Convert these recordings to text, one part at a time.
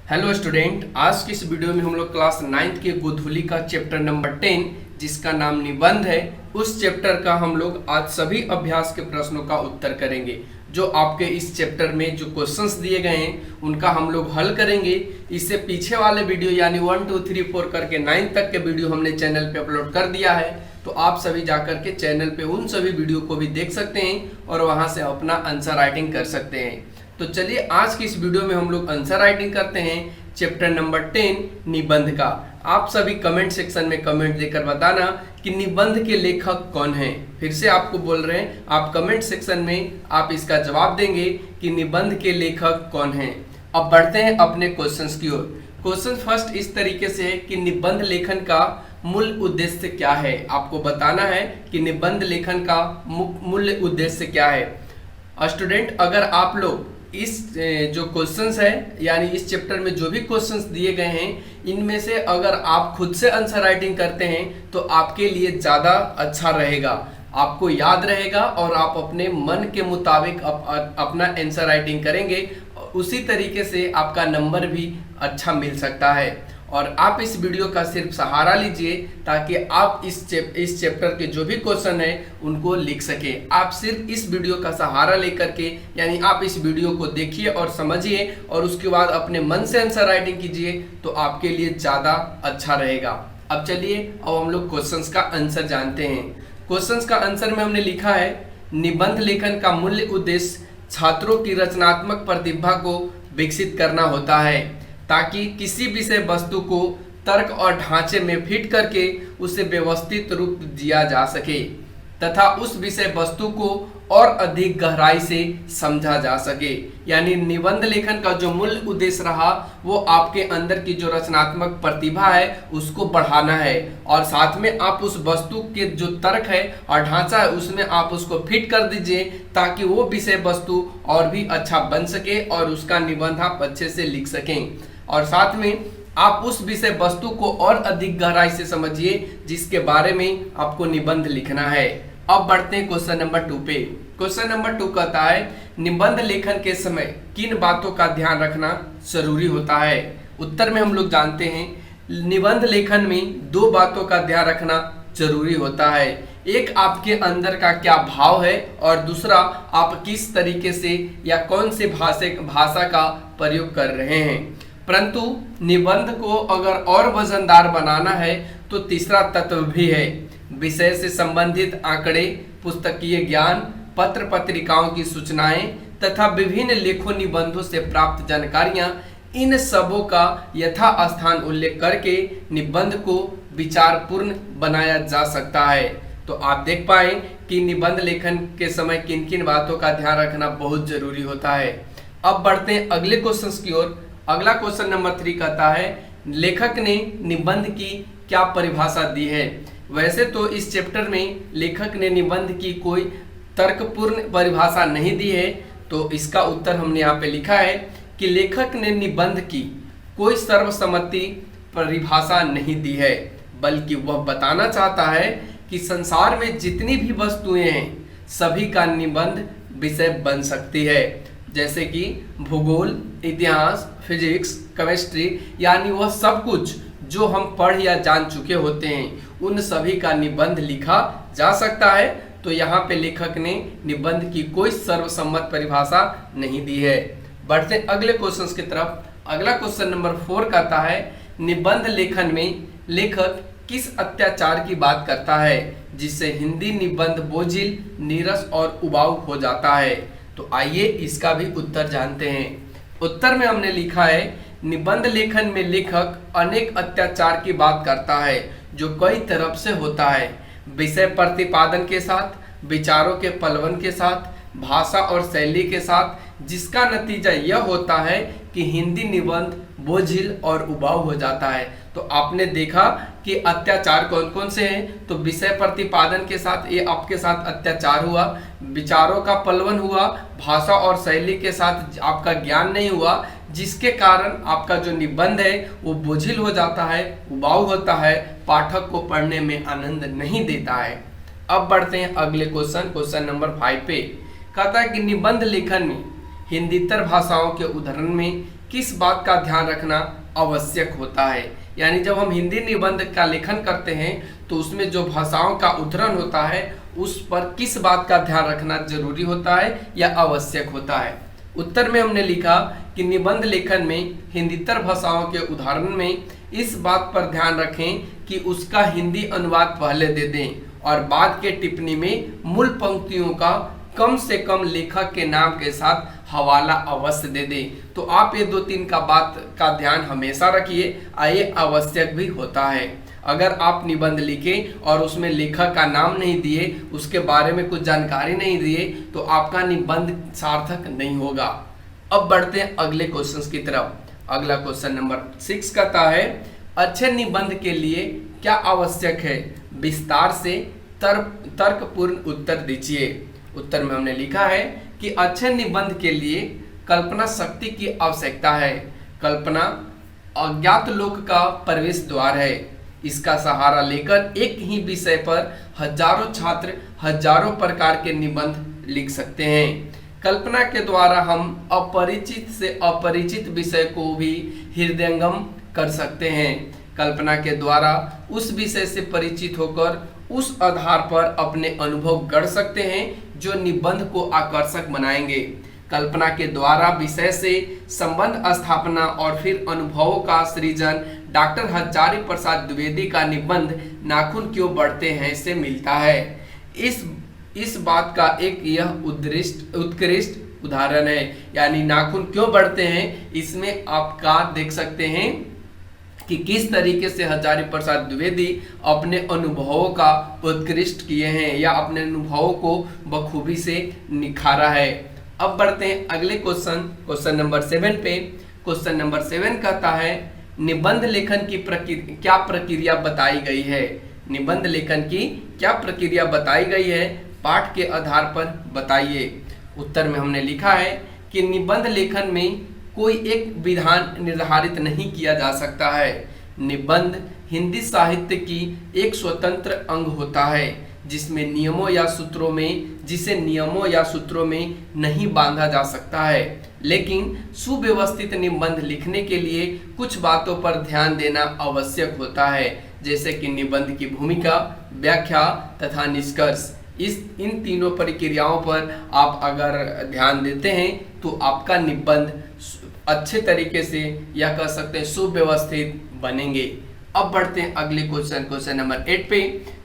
Hello student, आज की इस वीडियो में हम लोग क्लास 9th के गोधूली का चैप्टर नंबर 10 जिसका नाम निबंध है, उस चैप्टर का हम लोग आज सभी अभ्यास के प्रश्नों का उत्तर करेंगे। जो आपके इस चैप्टर में जो क्वेश्चंस दिए गए हैं उनका हम लोग हल करेंगे। इससे पीछे वाले वीडियो यानी 1 2 3 4 करके 9 तक के वीडियो हमने चैनल पे अपलोड कर दिया है, तो आप सभी जाकर के चैनल पे उन सभी वीडियो को भी देख सकते हैं और वहां से अपना आंसर राइटिंग कर सकते हैं। तो चलिए आज की इस वीडियो में हम लोग आंसर राइटिंग करते हैं चैप्टर नंबर 10 निबंध का। आप सभी कमेंट सेक्शन में कमेंट देकर बताना कि निबंध के लेखक कौन हैं। फिर से आपको बोल रहे हैं, आप कमेंट सेक्शन में आप इसका जवाब देंगे कि निबंध के लेखक कौन हैं। अब बढ़ते हैं अपने क्वेश्चंस की ओर। क्वेश्चन फर्स्ट इस तरीके से है कि निबंध लेखन का मूल उद्देश्य क्या है। आपको बताना है कि निबंध लेखन का मूल उद्देश्य क्या है। स्टूडेंट, अगर आप लोग इस जो क्वेश्चंस है यानी इस चैप्टर में जो भी क्वेश्चंस दिए गए हैं इनमें से अगर आप खुद से आंसर राइटिंग करते हैं तो आपके लिए ज़्यादा अच्छा रहेगा, आपको याद रहेगा और आप अपने मन के मुताबिक अपना आंसर राइटिंग करेंगे। उसी तरीके से आपका नंबर भी अच्छा मिल सकता है। और आप इस वीडियो का सिर्फ सहारा लीजिए ताकि आप इस चैप्टर के जो भी क्वेश्चन है उनको लिख सके। आप सिर्फ इस वीडियो का सहारा लेकर के यानी आप इस वीडियो को देखिए और समझिए और उसके बाद अपने मन से आंसर राइटिंग कीजिए तो आपके लिए ज़्यादा अच्छा रहेगा। अब चलिए अब हम लोग क्वेश्चंस का आंसर जानते हैं। क्वेश्चंस का आंसर में हमने लिखा है, निबंध लेखन का मूल उद्देश्य छात्रों की रचनात्मक प्रतिभा को विकसित करना होता है ताकि किसी विषय वस्तु को तर्क और ढांचे में फिट करके उसे व्यवस्थित रूप दिया जा सके तथा उस विषय वस्तु को और अधिक गहराई से समझा जा सके। यानी निबंध लेखन का जो मूल उद्देश्य रहा वो आपके अंदर की जो रचनात्मक प्रतिभा है उसको बढ़ाना है और साथ में आप उस वस्तु के जो तर्क है और ढांचा है उसमें आप उसको फिट कर दीजिए ताकि वो विषय वस्तु और भी अच्छा बन सके और उसका निबंध आप अच्छे से लिख सकें। और साथ में आप उस विषय वस्तु को और अधिक गहराई से समझिए जिसके बारे में आपको निबंध लिखना है। अब बढ़ते हैं क्वेश्चन नंबर 2 पे। क्वेश्चन नंबर 2 कहता है, निबंध लेखन के समय किन बातों का ध्यान रखना जरूरी होता है। उत्तर में हम लोग जानते हैं, निबंध लेखन में 2 बातों का ध्यान रखना जरूरी होता है। एक आपके अंदर का क्या भाव है और दूसरा आप किस तरीके से या कौन से भाषा का प्रयोग कर रहे हैं। परंतु निबंध को अगर और वजनदार बनाना है तो तीसरा तत्व भी है, विषय से संबंधित आंकड़े, पुस्तकीय ज्ञान, पत्र पत्रिकाओं की सूचनाएं तथा विभिन्न लेखों निबंधों से प्राप्त जानकारियां, इन सबों का यथास्थान उल्लेख करके निबंध को विचारपूर्ण बनाया जा सकता है। तो आप देख पाए कि निबंध लेखन के समय किन किन बातों का ध्यान रखना बहुत जरूरी होता है। अब बढ़ते हैं अगले क्वेश्चन की ओर। अगला क्वेश्चन नंबर 3 कहता है, लेखक ने निबंध की क्या परिभाषा दी है। वैसे तो इस चैप्टर में लेखक ने निबंध की कोई तर्कपूर्ण परिभाषा नहीं दी है, तो इसका उत्तर हमने यहाँ पे लिखा है कि लेखक ने निबंध की कोई सर्वसम्मति परिभाषा नहीं दी है, बल्कि वह बताना चाहता है कि संसार में जितनी भी वस्तुएं हैं सभी का निबंध विषय बन सकती है। जैसे कि भूगोल, इतिहास, फिजिक्स, केमिस्ट्री, यानी वह सब कुछ जो हम पढ़ या जान चुके होते हैं उन सभी का निबंध लिखा जा सकता है। तो यहाँ पे लेखक ने निबंध की कोई सर्वसम्मत परिभाषा नहीं दी है। बढ़ते अगले क्वेश्चन की तरफ। अगला क्वेश्चन नंबर 4 कहता है, निबंध लेखन में लेखक किस अत्याचार की बात करता है जिससे हिंदी निबंध बोझिल, नीरस और उबाऊ हो जाता है। तो आइए इसका भी उत्तर जानते हैं। उत्तर में हमने लिखा है, निबंध लेखन में लेखक अनेक अत्याचार की बात करता है जो कई तरफ से होता है, विषय प्रतिपादन के साथ, विचारों के पलवन के साथ, भाषा और शैली के साथ, जिसका नतीजा यह होता है कि हिंदी निबंध बोझिल और उबाऊ हो जाता है। तो आपने देखा कि अत्याचार कौन कौन से हैं। तो विषय प्रतिपादन के साथ ये आपके साथ अत्याचार हुआ, विचारों का पलवन हुआ, भाषा और शैली के साथ आपका ज्ञान नहीं हुआ, जिसके कारण आपका जो निबंध है वो बोझिल हो जाता है, उबाऊ होता है, पाठक को पढ़ने में आनंद नहीं देता है। अब बढ़ते हैं अगले क्वेश्चन नंबर 5 पे। कहता है कि निबंध लेखन में हिंदीतर भाषाओं के उदाहरण में किस बात का ध्यान रखना आवश्यक होता है। यानी जब हम हिंदी निबंध का लेखन करते हैं तो उसमें जो भाषाओं का उद्धरण होता है उस पर किस बात का ध्यान रखना जरूरी होता है या आवश्यक होता है। उत्तर में हमने लिखा कि निबंध लेखन में हिंदीतर भाषाओं के उदाहरण में इस बात पर ध्यान रखें कि उसका हिंदी अनुवाद पहले दे दें और बाद के टिप्पणी में मूल पंक्तियों का कम से कम लेखक के नाम के साथ हवाला अवश्य दे दें। तो आप ये 2-3 का बात का ध्यान हमेशा रखिए, ये आवश्यक भी होता है। अगर आप निबंध लिखे और उसमें लेखक का नाम नहीं दिए, उसके बारे में कुछ जानकारी नहीं दिए, तो आपका निबंध सार्थक नहीं होगा। अब बढ़ते हैं अगले क्वेश्चन की तरफ। अगला क्वेश्चन नंबर 6 कहता है, अच्छे निबंध के लिए क्या आवश्यक है, विस्तार से तर्कपूर्ण उत्तर दीजिए। उत्तर में हमने लिखा है कि अच्छे निबंध के लिए कल्पना शक्ति की आवश्यकता है। कल्पना अज्ञात लोक का प्रवेश द्वार है। इसका सहारा लेकर एक ही विषय पर हजारों छात्र हजारों प्रकार के निबंध लिख सकते हैं। कल्पना के द्वारा हम अपरिचित से अपरिचित विषय को भी हृदयंगम कर सकते हैं। कल्पना के द्वारा उस विषय से परिचित होकर उस आधार पर अपने अनुभव गढ़ सकते हैं जो निबंध को आकर्षक बनाएंगे। कल्पना के द्वारा विषय से संबंध स्थापना और फिर अनुभवों का सृजन डॉक्टर हजारी प्रसाद द्विवेदी का निबंध नाखून क्यों बढ़ते हैं से मिलता है। इस बात का एक यह उत्कृष्ट उदाहरण है। यानी नाखून क्यों बढ़ते हैं, इसमें आपका देख सकते हैं कि किस तरीके से हजारी प्रसाद द्विवेदी अपने अनुभवों का उत्कृष्ट किए हैं या अपने अनुभवों को बखूबी से निखारा है। अब बढ़ते हैं अगले क्वेश्चन नंबर 7 पे। क्वेश्चन नंबर 7 कहता है, निबंध लेखन की क्या प्रक्रिया बताई गई है। निबंध लेखन की क्या प्रक्रिया बताई गई है, पाठ के आधार पर बताइए। उत्तर में हमने लिखा है कि निबंध लेखन में कोई एक विधान निर्धारित नहीं किया जा सकता है। निबंध हिंदी साहित्य की एक स्वतंत्र अंग होता है जिसे नियमों या सूत्रों में नहीं बांधा जा सकता है। लेकिन सुव्यवस्थित निबंध लिखने के लिए कुछ बातों पर ध्यान देना आवश्यक होता है, जैसे कि निबंध की भूमिका, व्याख्या तथा निष्कर्ष। इन तीनों प्रक्रियाओं पर आप अगर ध्यान देते हैं तो आपका निबंध अच्छे तरीके से या कह सकते हैं सुव्यवस्थित बनेंगे। अब बढ़ते हैं अगले क्वेश्चन नंबर 8 पे।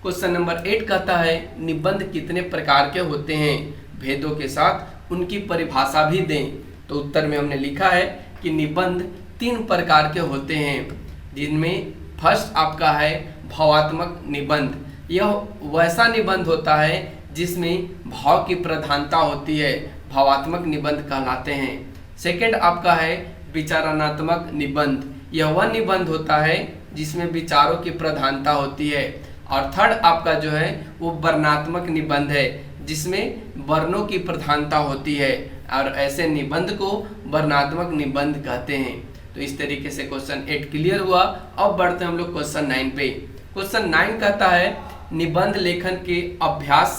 क्वेश्चन नंबर 8 कहता है, निबंध कितने प्रकार के होते हैं, भेदों के साथ उनकी परिभाषा भी दें। तो उत्तर में हमने लिखा है कि निबंध 3 प्रकार के होते हैं, जिनमें फर्स्ट आपका है भावात्मक निबंध। यह वैसा निबंध होता है जिसमें भाव की प्रधानता होती है, भावात्मक निबंध कहलाते हैं। सेकंड आपका है विचारणात्मक निबंध। यह वह निबंध होता है जिसमें विचारों की प्रधानता होती है। और थर्ड आपका जो है वो वर्णात्मक निबंध है, जिसमें वर्णों की प्रधानता होती है और ऐसे निबंध को वर्णात्मक निबंध कहते हैं। तो इस तरीके से क्वेश्चन 8 क्लियर हुआ। अब बढ़ते हैं हम लोग क्वेश्चन 9 पे। क्वेश्चन 9 कहता है, निबंध लेखन के अभ्यास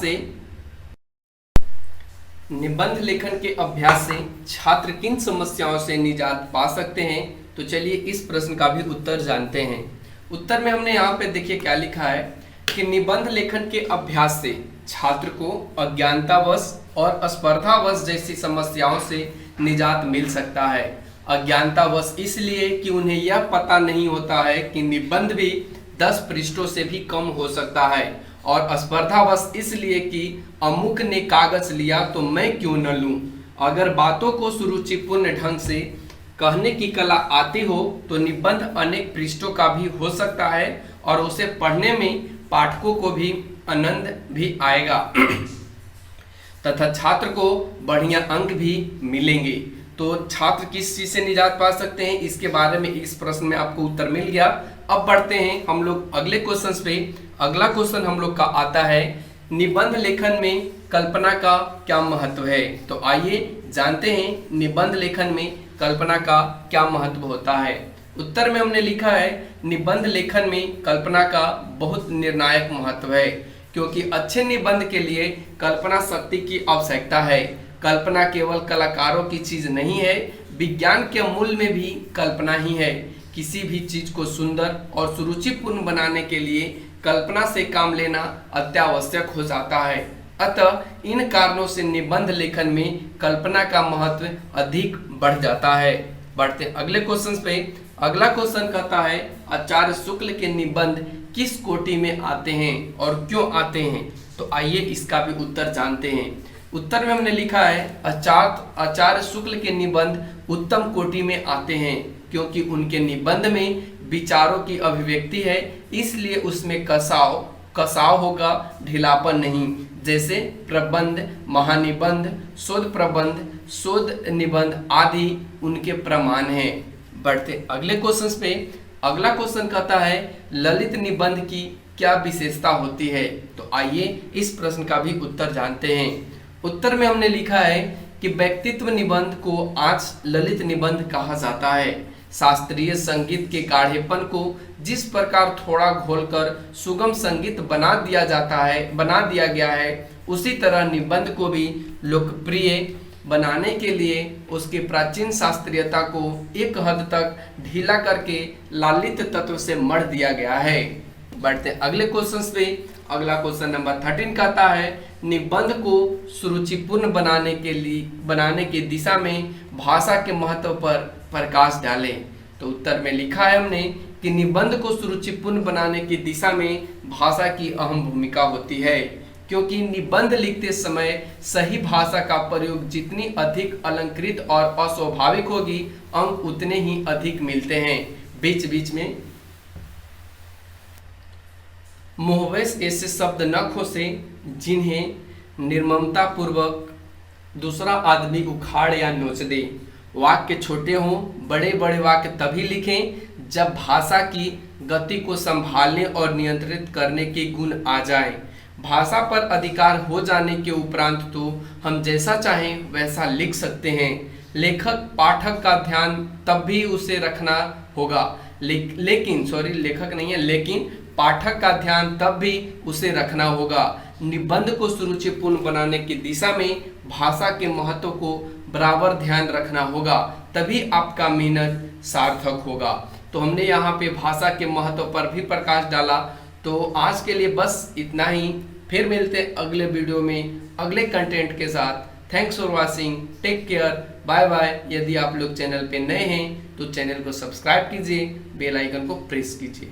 से छात्र किन समस्याओं से निजात पा सकते हैं। तो चलिए इस प्रश्न का भी उत्तर जानते हैं। उत्तर में हमने यहाँ पे देखिए क्या लिखा है कि निबंध लेखन के अभ्यास से छात्र को अज्ञानतावश और स्पर्धावश जैसी समस्याओं से निजात मिल सकता है। अज्ञानतावश इसलिए कि उन्हें यह पता नहीं होता है कि निबंध भी 10 पृष्ठों से भी कम हो सकता है, और स्पर्धावश इसलिए कि अमुक ने कागज लिया तो मैं क्यों न लूं। अगर बातों को सुरुचिपूर्ण ढंग से कहने की कला आती हो तो निबंध अनेक पृष्ठों का भी हो सकता है और उसे पढ़ने में पाठकों को भी आनंद भी आएगा तथा छात्र को बढ़िया अंक भी मिलेंगे। तो छात्र किस चीज से निजात पा सकते हैं, इसके बारे में इस प्रश्न में आपको उत्तर मिल गया। अब बढ़ते हैं हम लोग अगले क्वेश्चन पे। अगला क्वेश्चन हम लोग का आता है, निबंध लेखन में कल्पना का क्या महत्व है। तो आइए जानते हैं निबंध लेखन में कल्पना का क्या महत्व होता है। उत्तर में हमने लिखा है, निबंध लेखन में कल्पना का बहुत निर्णायक महत्व है, क्योंकि अच्छे निबंध के लिए कल्पना शक्ति की आवश्यकता है। कल्पना केवल कलाकारों की चीज नहीं है, विज्ञान के मूल में भी कल्पना ही है। किसी भी चीज को सुंदर और सुरुचिपूर्ण बनाने के लिए कल्पना से काम लेना अत्यावश्यक हो जाता है। अतः इन कारणों से निबंध लेखन में कल्पना का महत्व अधिक बढ़ जाता है। बढ़ते अगले क्वेश्चन पे। अगला क्वेश्चन कहता है आचार्य शुक्ल के निबंध किस कोटि में आते हैं और क्यों आते हैं। तो आइए इसका भी उत्तर जानते हैं। उत्तर में हमने लिखा है आचार्य शुक्ल के निबंध उत्तम कोटि में आते हैं क्योंकि उनके निबंध में विचारों की अभिव्यक्ति है, इसलिए उसमें कसाव होगा, ढीलापन नहीं। जैसे प्रबंध, महानिबंध, शोध प्रबंध, शोध निबंध आदि उनके प्रमाण हैं। बढ़ते अगले क्वेश्चन पे। अगला क्वेश्चन कहता है ललित निबंध की क्या विशेषता होती है। तो आइए इस प्रश्न का भी उत्तर जानते हैं। उत्तर में हमने लिखा है कि व्यक्तित्व निबंध को आज ललित निबंध कहा जाता है। शास्त्रीय संगीत के गाढ़ेपन को जिस प्रकार थोड़ा घोलकर सुगम संगीत बना दिया गया है, उसी तरह निबंध को भी लोकप्रिय बनाने के लिए उसकी प्राचीन शास्त्रीयता को एक हद तक ढीला करके लालित तत्व से मढ़ दिया गया है। बढ़ते अगले क्वेश्चन पे। अगला क्वेश्चन नंबर 13 कहता है निबंध को सुरुचिपूर्ण बनाने के दिशा में भाषा के महत्व पर प्रकाश डालें। तो उत्तर में लिखा है हमने कि निबंध को सुरुचिपूर्ण बनाने की दिशा में भाषा की अहम भूमिका होती है, क्योंकि निबंध लिखते समय सही भाषा का प्रयोग जितनी अधिक अलंकृत और अस्वाभाविक होगी, अंक उतने ही अधिक मिलते हैं। बीच बीच में मोहवश ऐसे शब्द न खोसे जिन्हें निर्ममता पूर्वक दूसरा आदमी उखाड़ या नोच दे। वाक्य छोटे हों, बड़े बड़े वाक्य तभी लिखें जब भाषा की गति को संभालने और नियंत्रित करने के गुण आ जाएं। भाषा पर अधिकार हो जाने के उपरांत तो हम जैसा चाहें वैसा लिख सकते हैं। लेखक पाठक का ध्यान तब भी उसे रखना होगा, लेकिन पाठक का ध्यान तब भी उसे रखना होगा। निबंध को सुरुचिपूर्ण बनाने की दिशा में भाषा के महत्व को बराबर ध्यान रखना होगा, तभी आपका मेहनत सार्थक होगा। तो हमने यहाँ पे भाषा के महत्व पर भी प्रकाश डाला। तो आज के लिए बस इतना ही। फिर मिलते हैं अगले वीडियो में अगले कंटेंट के साथ। Thanks for watching, take care, bye bye. यदि आप लोग चैनल पे नए हैं तो चैनल को सब्सक्राइब कीजिए, बेल आइकन को प्रेस कीजिए।